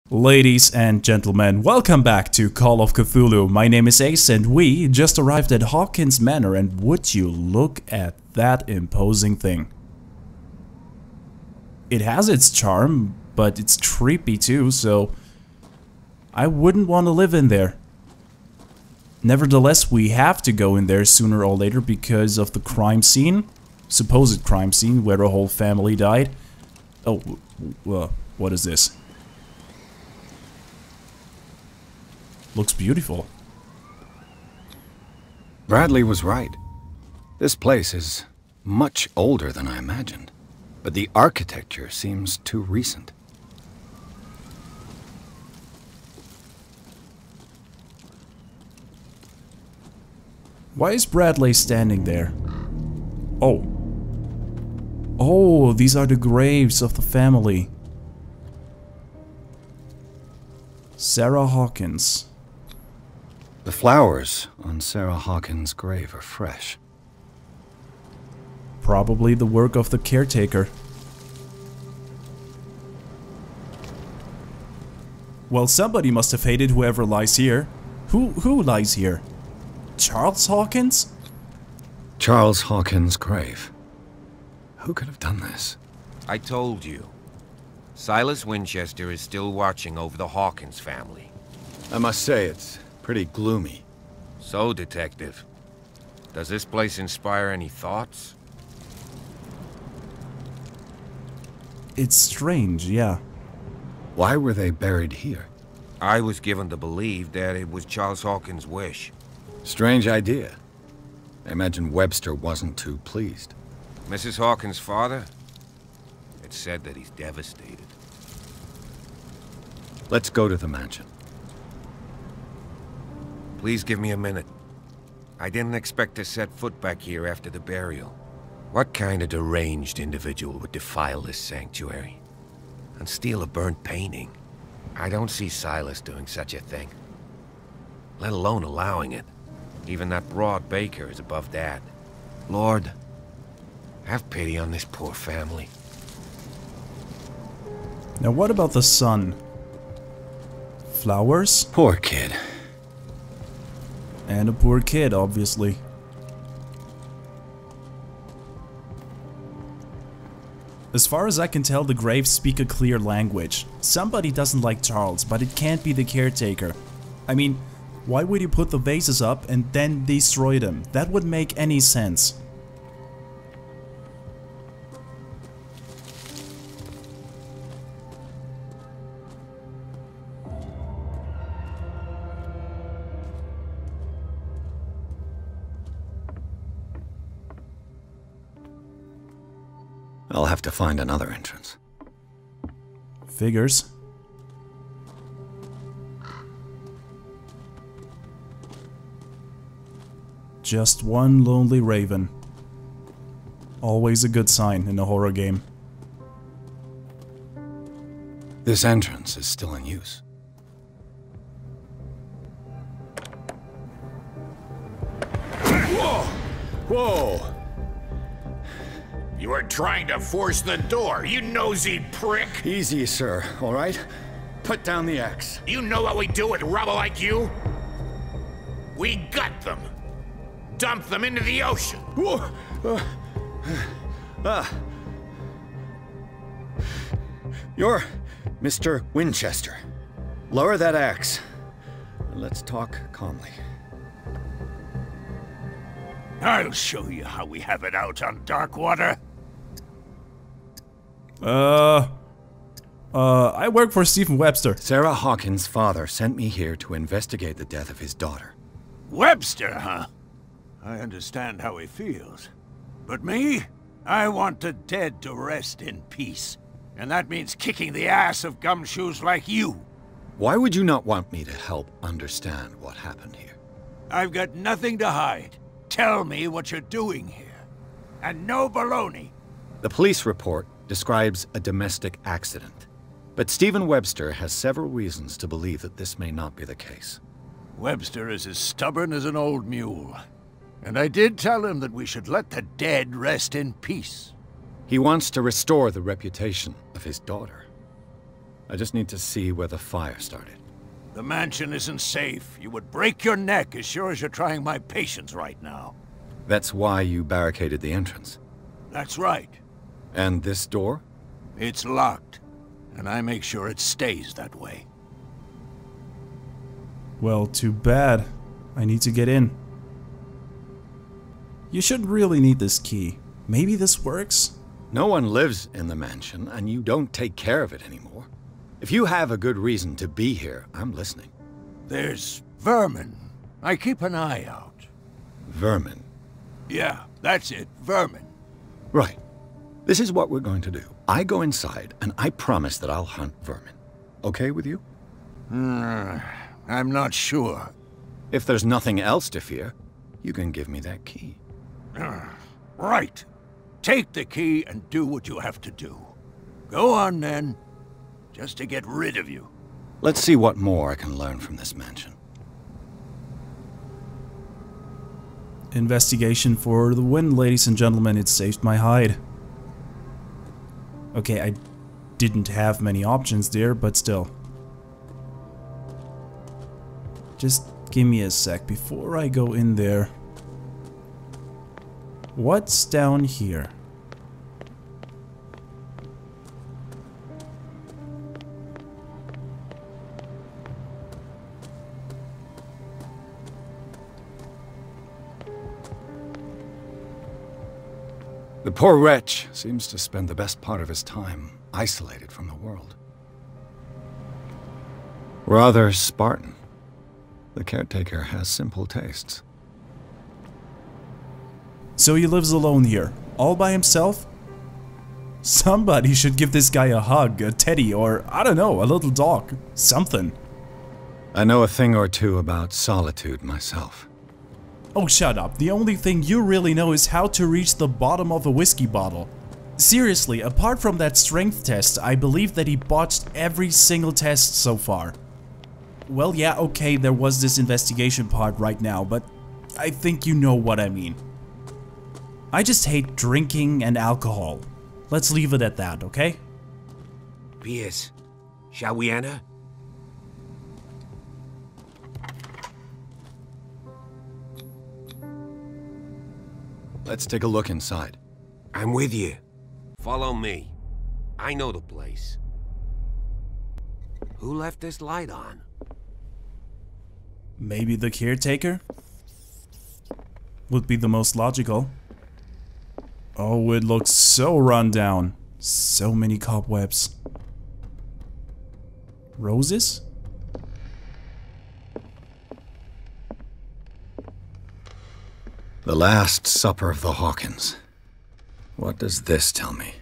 Ladies and gentlemen, welcome back to Call of Cthulhu. My name is Ace and we just arrived at Hawkins Manor, and would you look at that imposing thing. It has its charm, but it's creepy too, so I wouldn't want to live in there. Nevertheless, we have to go in there sooner or later because of the crime scene, supposed crime scene where a whole family died. Oh, what is this? Looks beautiful. Bradley was right. This place is much older than I imagined, but the architecture seems too recent. Why is Bradley standing there? Oh. Oh, these are the graves of the family. Sarah Hawkins. The flowers on Sarah Hawkins' grave are fresh. Probably the work of the caretaker. Well, somebody must have hated whoever lies here. Who lies here? Charles Hawkins? Charles Hawkins' grave. Who could have done this? I told you. Silas Winchester is still watching over the Hawkins family. I must say, it's pretty gloomy. So, Detective, does this place inspire any thoughts? It's strange, yeah. Why were they buried here? I was given to believe that it was Charles Hawkins' wish. Strange idea. I imagine Webster wasn't too pleased. Mrs. Hawkins' father? It's said that he's devastated. Let's go to the mansion. Please give me a minute. I didn't expect to set foot back here after the burial. What kind of deranged individual would defile this sanctuary and steal a burnt painting? I don't see Silas doing such a thing, let alone allowing it. Even that broad baker is above that. Lord, have pity on this poor family. Now what about the son? Flowers? Poor kid. And a poor kid, obviously. As far as I can tell, the graves speak a clear language. Somebody doesn't like Charles, but it can't be the caretaker. I mean, why would you put the vases up and then destroy them? That would make any sense. I'll have to find another entrance. Figures. Just one lonely raven. Always a good sign in a horror game. This entrance is still in use. Whoa! Whoa! You were trying to force the door, you nosy prick! Easy, sir, all right? Put down the axe. You know what we do with rubble like you? We gut them. Dump them into the ocean. Whoa! You're Mr. Winchester. Lower that axe. Let's talk calmly. I'll show you how we have it out on Darkwater. I work for Stephen Webster. Sarah Hawkins' father sent me here to investigate the death of his daughter. Webster, huh? I understand how he feels. But me? I want the dead to rest in peace. And that means kicking the ass of gumshoes like you. Why would you not want me to help understand what happened here? I've got nothing to hide. Tell me what you're doing here. And no baloney. The police report describes a domestic accident. But Stephen Webster has several reasons to believe that this may not be the case. Webster is as stubborn as an old mule. And I did tell him that we should let the dead rest in peace. He wants to restore the reputation of his daughter. I just need to see where the fire started. The mansion isn't safe. You would break your neck as sure as you're trying my patience right now. That's why you barricaded the entrance. That's right. And this door? It's locked, and I make sure it stays that way. Well, too bad. I need to get in. You shouldn't really need this key. Maybe this works? No one lives in the mansion, and you don't take care of it anymore. If you have a good reason to be here, I'm listening. There's vermin. I keep an eye out. Vermin? Yeah, that's it, vermin. Right. This is what we're going to do. I go inside, and I promise that I'll hunt vermin. Okay with you? I'm not sure. If there's nothing else to fear, you can give me that key. Right. Take the key and do what you have to do. Go on, then. Just to get rid of you. Let's see what more I can learn from this mansion. Investigation for the win, ladies and gentlemen. It saved my hide. Okay, I didn't have many options there, but still. Just give me a sec before I go in there. What's down here? The poor wretch seems to spend the best part of his time isolated from the world. Rather Spartan. The caretaker has simple tastes. So he lives alone here, all by himself? Somebody should give this guy a hug, a teddy, or, I don't know, a little dog. Something. I know a thing or two about solitude myself. Oh, shut up. The only thing you really know is how to reach the bottom of a whiskey bottle. Seriously, apart from that strength test, I believe that he botched every single test so far. Well, yeah, okay, there was this investigation part right now, but I think you know what I mean. I just hate drinking and alcohol. Let's leave it at that, okay? Pierce, shall we enter? Let's take a look inside. I'm with you. Follow me. I know the place. Who left this light on? Maybe the caretaker? Would be the most logical. Oh, it looks so run down. So many cobwebs. Roses? The Last Supper of the Hawkins. What does this tell me?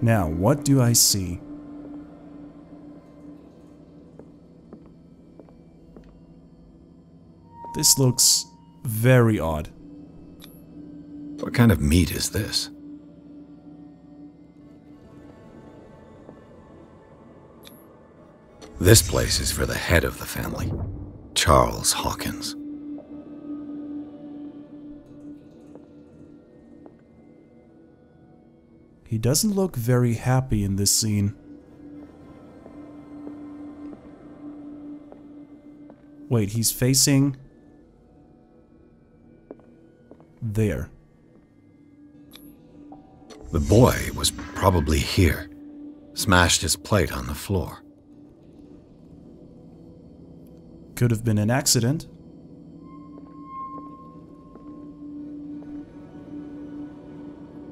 Now, what do I see? This looks very odd. What kind of meat is this? This place is for the head of the family, Charles Hawkins. He doesn't look very happy in this scene. Wait, he's facing there. The boy was probably here. Smashed his plate on the floor. Could have been an accident.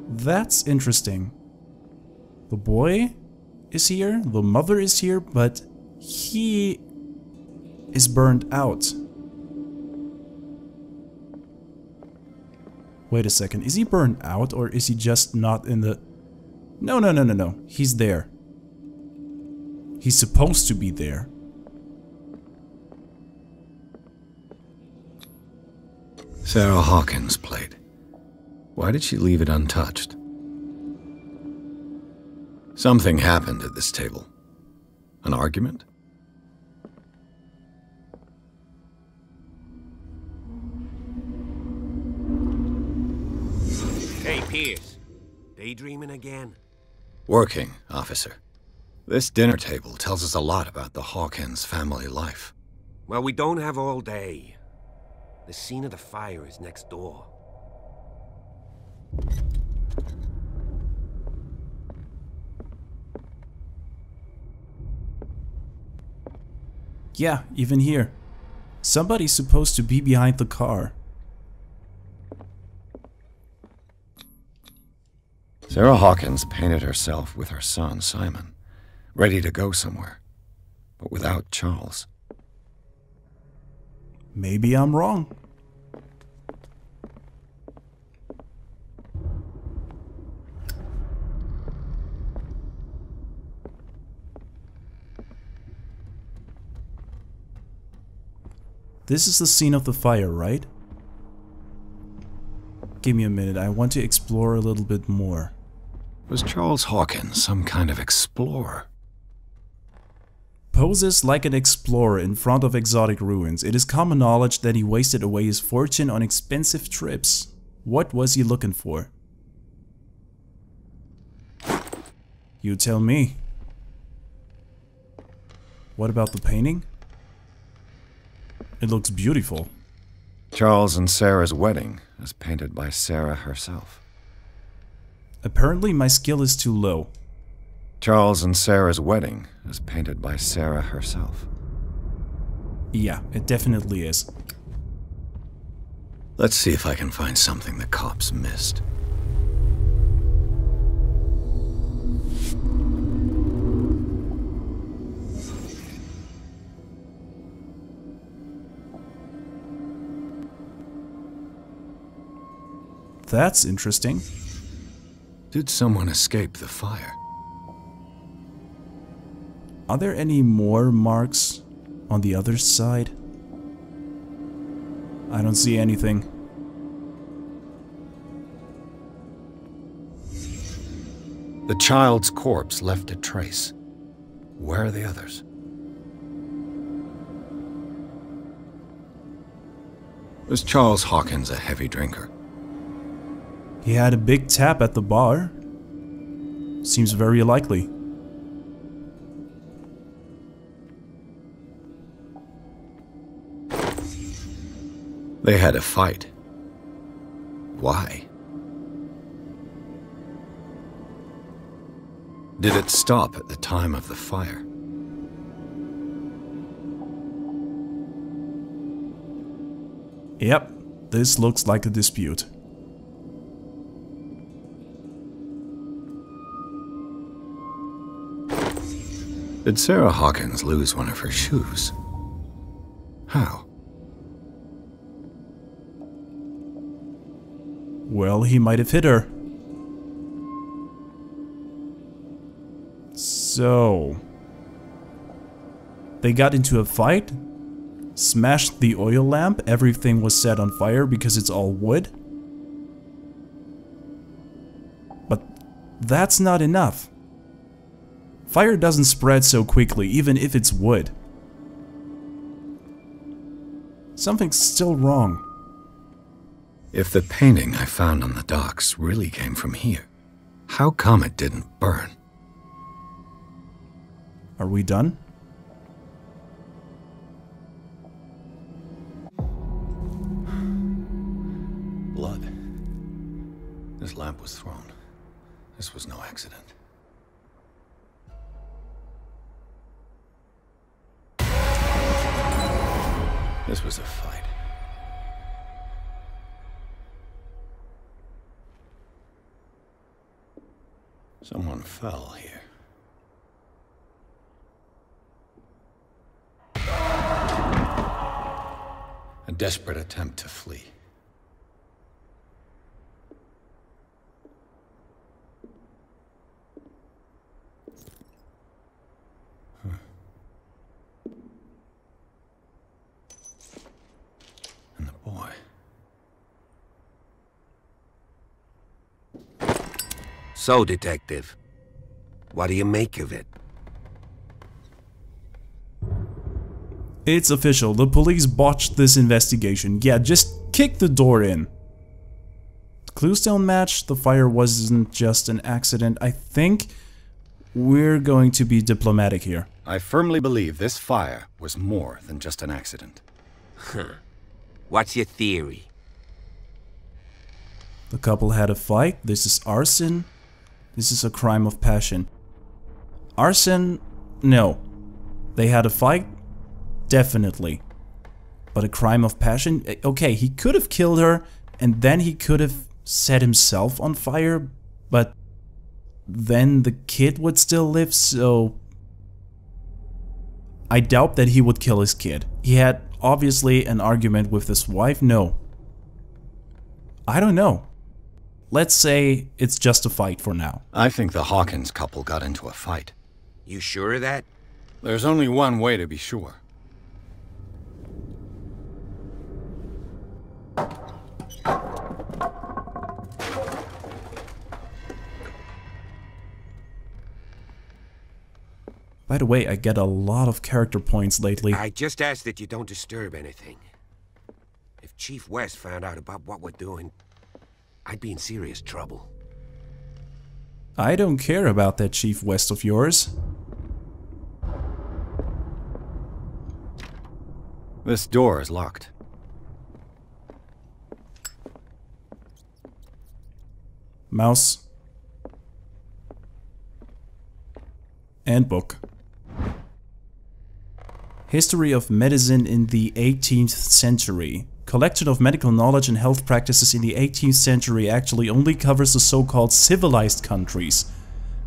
That's interesting. The boy is here, the mother is here, but he is burned out. Wait a second, is he burned out or is he just not in the... No, he's there. He's supposed to be there. Sarah Hawkins' plate. Why did she leave it untouched? Something happened at this table. An argument? Pierce, daydreaming again? Working, officer. This dinner table tells us a lot about the Hawkins family life. Well, we don't have all day. The scene of the fire is next door. Yeah, even here. Somebody's supposed to be behind the car. Sarah Hawkins painted herself with her son, Simon, ready to go somewhere, but without Charles. Maybe I'm wrong. This is the scene of the fire, right? Give me a minute, I want to explore a little bit more. Was Charles Hawkins some kind of explorer? Poses like an explorer in front of exotic ruins. It is common knowledge that he wasted away his fortune on expensive trips. What was he looking for? You tell me. What about the painting? It looks beautiful. Charles and Sarah's wedding, as painted by Sarah herself. Apparently my skill is too low. Charles and Sarah's wedding, as painted by Sarah herself. Yeah, it definitely is. Let's see if I can find something the cops missed. That's interesting. Did someone escape the fire? Are there any more marks on the other side? I don't see anything. The child's corpse left a trace. Where are the others? Was Charles Hawkins a heavy drinker? He had a big tab at the bar. Seems very likely. They had a fight. Why? Did it stop at the time of the fire? Yep, this looks like a dispute. Did Sarah Hawkins lose one of her shoes? How? Well, he might have hit her. So... they got into a fight? Smashed the oil lamp? Everything was set on fire because it's all wood? But that's not enough. Fire doesn't spread so quickly, even if it's wood. Something's still wrong. If the painting I found on the docks really came from here, how come it didn't burn? Are we done? Blood. This lamp was thrown. This was no accident. This was a fight. Someone fell here. A desperate attempt to flee. And the boy. So, Detective, what do you make of it? It's official. The police botched this investigation. Yeah, just kick the door in. clues don't match, the fire wasn't just an accident. I think we're going to be diplomatic here. I firmly believe this fire was more than just an accident. What's your theory? The couple had a fight. This is arson. This is a crime of passion. Arson? No. They had a fight? Definitely. But a crime of passion? Okay, he could have killed her and then he could have set himself on fire, but then the kid would still live, so I doubt that he would kill his kid. He had obviously an argument with his wife. No. I don't know. Let's say it's just a fight for now. I think the Hawkins couple got into a fight. You sure of that? There's only one way to be sure. By the way, I get a lot of character points lately. I just ask that you don't disturb anything. If Chief West found out about what we're doing, I'd be in serious trouble. I don't care about that Chief West of yours. This door is locked. Mouse. And book. History of Medicine in the 18th Century. Collection of medical knowledge and health practices in the 18th century actually only covers the so-called civilized countries.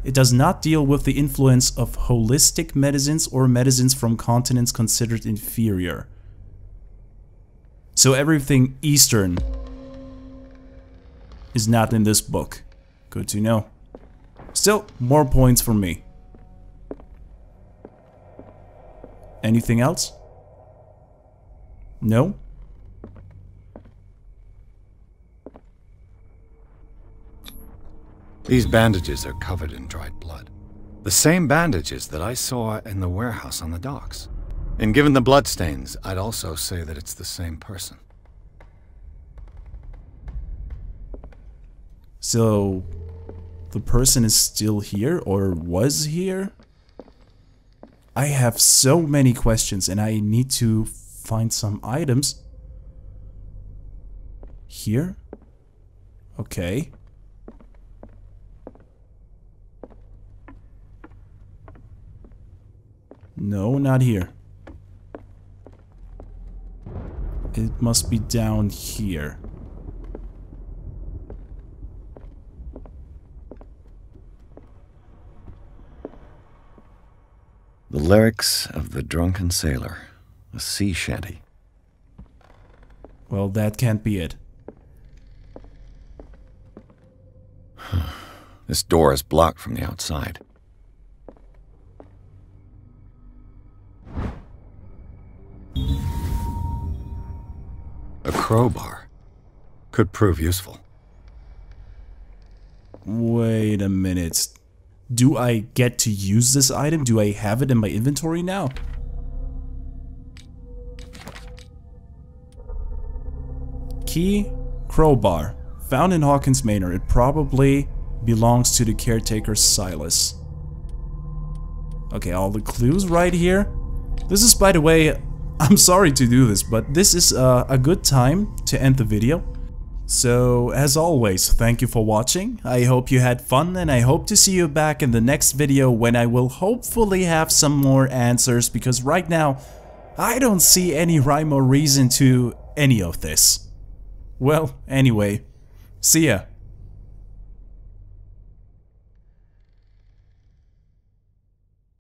It does not deal with the influence of holistic medicines or medicines from continents considered inferior. So everything Eastern is not in this book. Good to know. Still, more points for me. Anything else? No? These bandages are covered in dried blood. The same bandages that I saw in the warehouse on the docks. And given the bloodstains, I'd also say that it's the same person. So, the person is still here or was here? I have so many questions and I need to find some items. Here? Okay. No, not here. It must be down here. The lyrics of the drunken sailor, a sea shanty. Well, that can't be it. This door is blocked from the outside. A crowbar could prove useful. Wait a minute. Do I get to use this item? Do I have it in my inventory now? Key, crowbar. Found in Hawkins Manor. It probably belongs to the caretaker Silas. Okay, all the clues right here. This is, by the way, I'm sorry to do this, but this is a good time to end the video. So, as always, thank you for watching. I hope you had fun and I hope to see you back in the next video when I will hopefully have some more answers, because right now I don't see any rhyme or reason to any of this. Well, anyway, see ya.